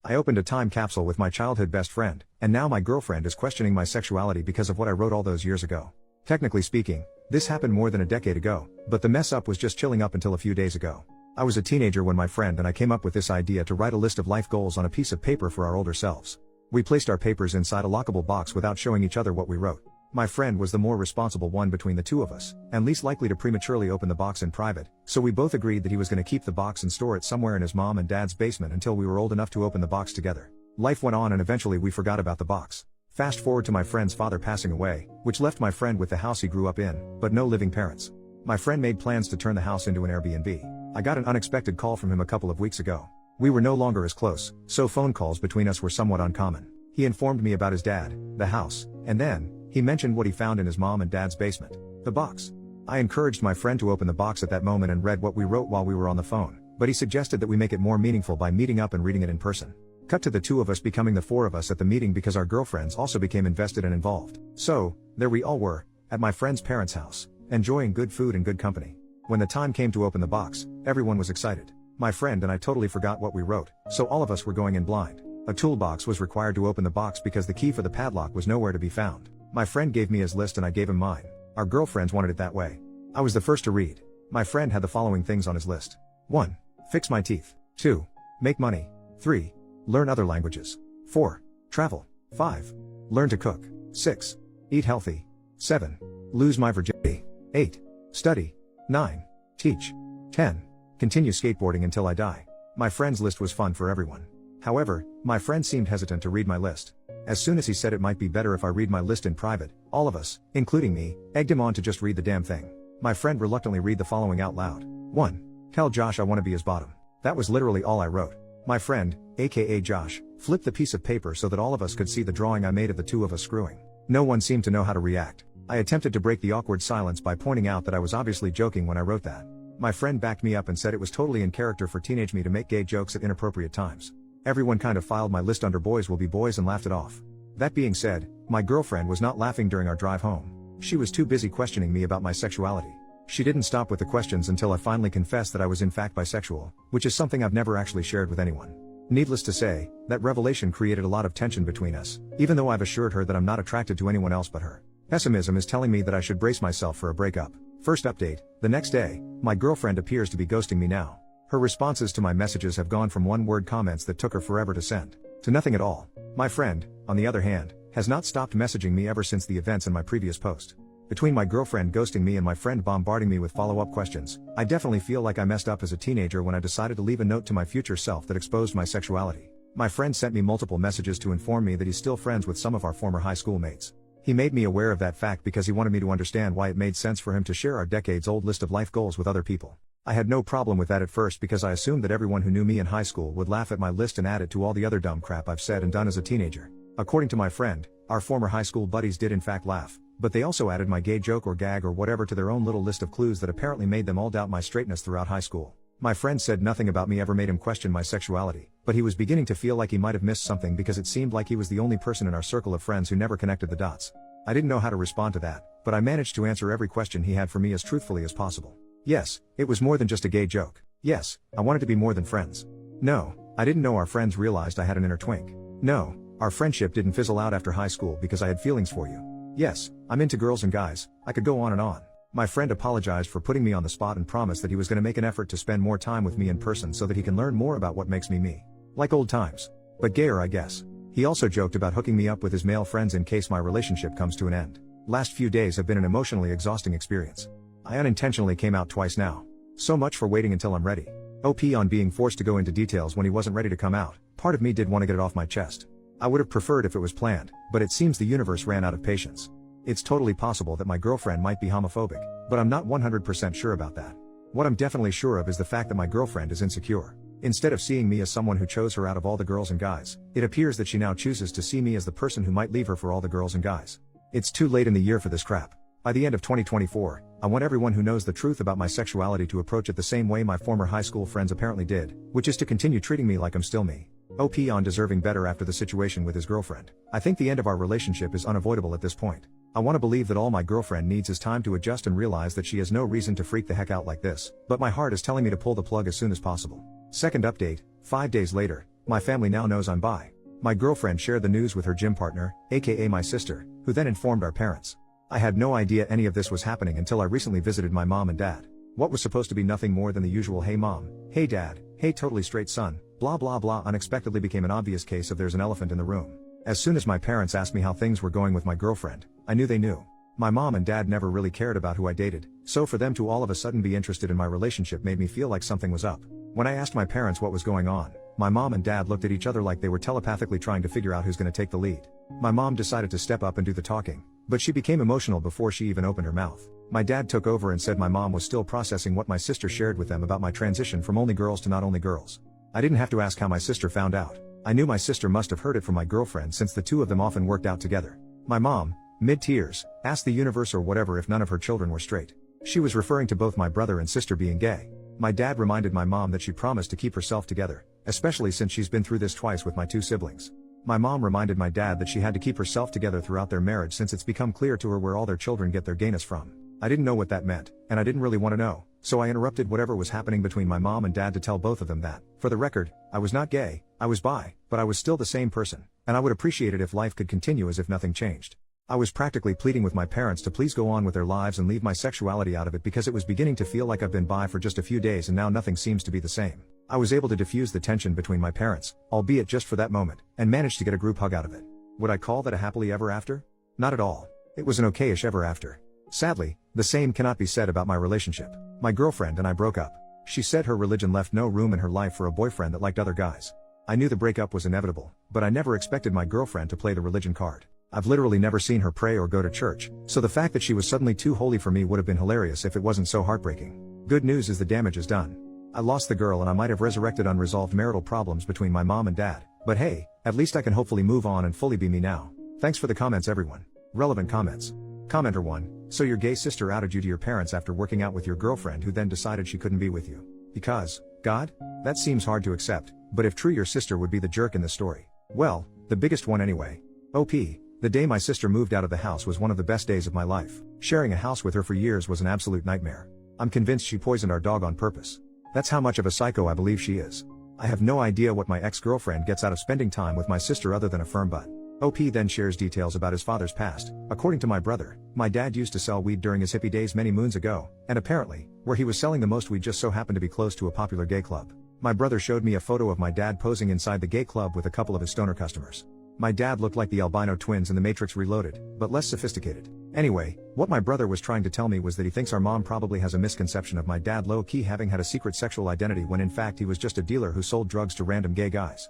I opened a time capsule with my childhood best friend, and now my girlfriend is questioning my sexuality because of what I wrote all those years ago. Technically speaking, this happened more than a decade ago, but the mess up was just chilling up until a few days ago. I was a teenager when my friend and I came up with this idea to write a list of life goals on a piece of paper for our older selves. We placed our papers inside a lockable box without showing each other what we wrote. My friend was the more responsible one between the two of us, and least likely to prematurely open the box in private, so we both agreed that he was going to keep the box and store it somewhere in his mom and dad's basement until we were old enough to open the box together. Life went on and eventually we forgot about the box. Fast forward to my friend's father passing away, which left my friend with the house he grew up in, but no living parents. My friend made plans to turn the house into an Airbnb. I got an unexpected call from him a couple of weeks ago. We were no longer as close, so phone calls between us were somewhat uncommon. He informed me about his dad, the house, and then, he mentioned what he found in his mom and dad's basement. The box. I encouraged my friend to open the box at that moment and read what we wrote while we were on the phone, but he suggested that we make it more meaningful by meeting up and reading it in person. Cut to the two of us becoming the four of us at the meeting because our girlfriends also became invested and involved. So, there we all were, at my friend's parents' house, enjoying good food and good company. When the time came to open the box, everyone was excited. My friend and I totally forgot what we wrote, so all of us were going in blind. A toolbox was required to open the box because the key for the padlock was nowhere to be found. My friend gave me his list and I gave him mine. Our girlfriends wanted it that way. I was the first to read. My friend had the following things on his list. 1. Fix my teeth. 2. Make money. 3. Learn other languages. 4. Travel. 5. Learn to cook. 6. Eat healthy. 7. Lose my virginity. 8. Study. 9. Teach. 10. Continue skateboarding until I die. My friend's list was fun for everyone. However, my friend seemed hesitant to read my list. As soon as he said it might be better if I read my list in private, all of us, including me, egged him on to just read the damn thing. My friend reluctantly read the following out loud. 1. Tell Josh I want to be his bottom. That was literally all I wrote. My friend, aka Josh, flipped the piece of paper so that all of us could see the drawing I made of the two of us screwing. No one seemed to know how to react. I attempted to break the awkward silence by pointing out that I was obviously joking when I wrote that. My friend backed me up and said it was totally in character for teenage me to make gay jokes at inappropriate times. Everyone kind of filed my list under boys will be boys and laughed it off. That being said, my girlfriend was not laughing during our drive home. She was too busy questioning me about my sexuality. She didn't stop with the questions until I finally confessed that I was in fact bisexual, which is something I've never actually shared with anyone. Needless to say, that revelation created a lot of tension between us, even though I've assured her that I'm not attracted to anyone else but her. Pessimism is telling me that I should brace myself for a breakup. First update, the next day, my girlfriend appears to be ghosting me now. Her responses to my messages have gone from one-word comments that took her forever to send, to nothing at all. My friend, on the other hand, has not stopped messaging me ever since the events in my previous post. Between my girlfriend ghosting me and my friend bombarding me with follow-up questions, I definitely feel like I messed up as a teenager when I decided to leave a note to my future self that exposed my sexuality. My friend sent me multiple messages to inform me that he's still friends with some of our former high school mates. He made me aware of that fact because he wanted me to understand why it made sense for him to share our decades-old list of life goals with other people. I had no problem with that at first because I assumed that everyone who knew me in high school would laugh at my list and add it to all the other dumb crap I've said and done as a teenager. According to my friend, our former high school buddies did in fact laugh, but they also added my gay joke or gag or whatever to their own little list of clues that apparently made them all doubt my straightness throughout high school. My friend said nothing about me ever made him question my sexuality, but he was beginning to feel like he might have missed something because it seemed like he was the only person in our circle of friends who never connected the dots. I didn't know how to respond to that, but I managed to answer every question he had for me as truthfully as possible. Yes, it was more than just a gay joke. Yes, I wanted to be more than friends. No, I didn't know our friends realized I had an inner twink. No, our friendship didn't fizzle out after high school because I had feelings for you. Yes, I'm into girls and guys, I could go on and on. My friend apologized for putting me on the spot and promised that he was going to make an effort to spend more time with me in person so that he can learn more about what makes me me. Like old times. But gayer, I guess. He also joked about hooking me up with his male friends in case my relationship comes to an end. Last few days have been an emotionally exhausting experience. I unintentionally came out twice now. So much for waiting until I'm ready. OP on being forced to go into details when he wasn't ready to come out. Part of me did want to get it off my chest. I would have preferred if it was planned, but it seems the universe ran out of patience. It's totally possible that my girlfriend might be homophobic, but I'm not 100% sure about that. What I'm definitely sure of is the fact that my girlfriend is insecure. Instead of seeing me as someone who chose her out of all the girls and guys, it appears that she now chooses to see me as the person who might leave her for all the girls and guys. It's too late in the year for this crap. By the end of 2024, I want everyone who knows the truth about my sexuality to approach it the same way my former high school friends apparently did, which is to continue treating me like I'm still me. OP on deserving better after the situation with his girlfriend. I think the end of our relationship is unavoidable at this point. I want to believe that all my girlfriend needs is time to adjust and realize that she has no reason to freak the heck out like this, but my heart is telling me to pull the plug as soon as possible. Second update, 5 days later, My family now knows I'm bi. My girlfriend shared the news with her gym partner, aka my sister, who then informed our parents. I had no idea any of this was happening until I recently visited my mom and dad. What was supposed to be nothing more than the usual "hey mom, hey dad, hey totally straight son, blah blah blah" unexpectedly became an obvious case of there's an elephant in the room. As soon as my parents asked me how things were going with my girlfriend, I knew they knew. My mom and dad never really cared about who I dated, so for them to all of a sudden be interested in my relationship made me feel like something was up. When I asked my parents what was going on, my mom and dad looked at each other like they were telepathically trying to figure out who's going to take the lead. My mom decided to step up and do the talking, but she became emotional before she even opened her mouth. My dad took over and said my mom was still processing what my sister shared with them about my transition from only girls to not only girls. I didn't have to ask how my sister found out. I knew my sister must have heard it from my girlfriend since the two of them often worked out together. My mom, mid-tears, asked the universe or whatever if none of her children were straight. She was referring to both my brother and sister being gay. My dad reminded my mom that she promised to keep herself together, especially since she's been through this twice with my two siblings. My mom reminded my dad that she had to keep herself together throughout their marriage since it's become clear to her where all their children get their gayness from. I didn't know what that meant, and I didn't really want to know, so I interrupted whatever was happening between my mom and dad to tell both of them that, for the record, I was not gay, I was bi, but I was still the same person, and I would appreciate it if life could continue as if nothing changed. I was practically pleading with my parents to please go on with their lives and leave my sexuality out of it because it was beginning to feel like I've been bi for just a few days and now nothing seems to be the same. I was able to diffuse the tension between my parents, albeit just for that moment, and managed to get a group hug out of it. Would I call that a happily ever after? Not at all. It was an okayish ever after. Sadly, the same cannot be said about my relationship. My girlfriend and I broke up. She said her religion left no room in her life for a boyfriend that liked other guys. I knew the breakup was inevitable, but I never expected my girlfriend to play the religion card. I've literally never seen her pray or go to church, so the fact that she was suddenly too holy for me would have been hilarious if it wasn't so heartbreaking. Good news is the damage is done. I lost the girl and I might have resurrected unresolved marital problems between my mom and dad, but hey, at least I can hopefully move on and fully be me now. Thanks for the comments everyone. Relevant comments. Commenter 1, so your gay sister outed you to your parents after working out with your girlfriend who then decided she couldn't be with you. Because, God? That seems hard to accept, but if true your sister would be the jerk in the story. Well, the biggest one anyway. OP. The day my sister moved out of the house was one of the best days of my life. Sharing a house with her for years was an absolute nightmare. I'm convinced she poisoned our dog on purpose. That's how much of a psycho I believe she is. I have no idea what my ex-girlfriend gets out of spending time with my sister other than a firm butt. OP then shares details about his father's past. According to my brother, my dad used to sell weed during his hippie days many moons ago, and apparently, where he was selling the most weed just so happened to be close to a popular gay club. My brother showed me a photo of my dad posing inside the gay club with a couple of his stoner customers. My dad looked like the albino twins in The Matrix Reloaded, but less sophisticated. Anyway, what my brother was trying to tell me was that he thinks our mom probably has a misconception of my dad low-key having had a secret sexual identity when in fact he was just a dealer who sold drugs to random gay guys.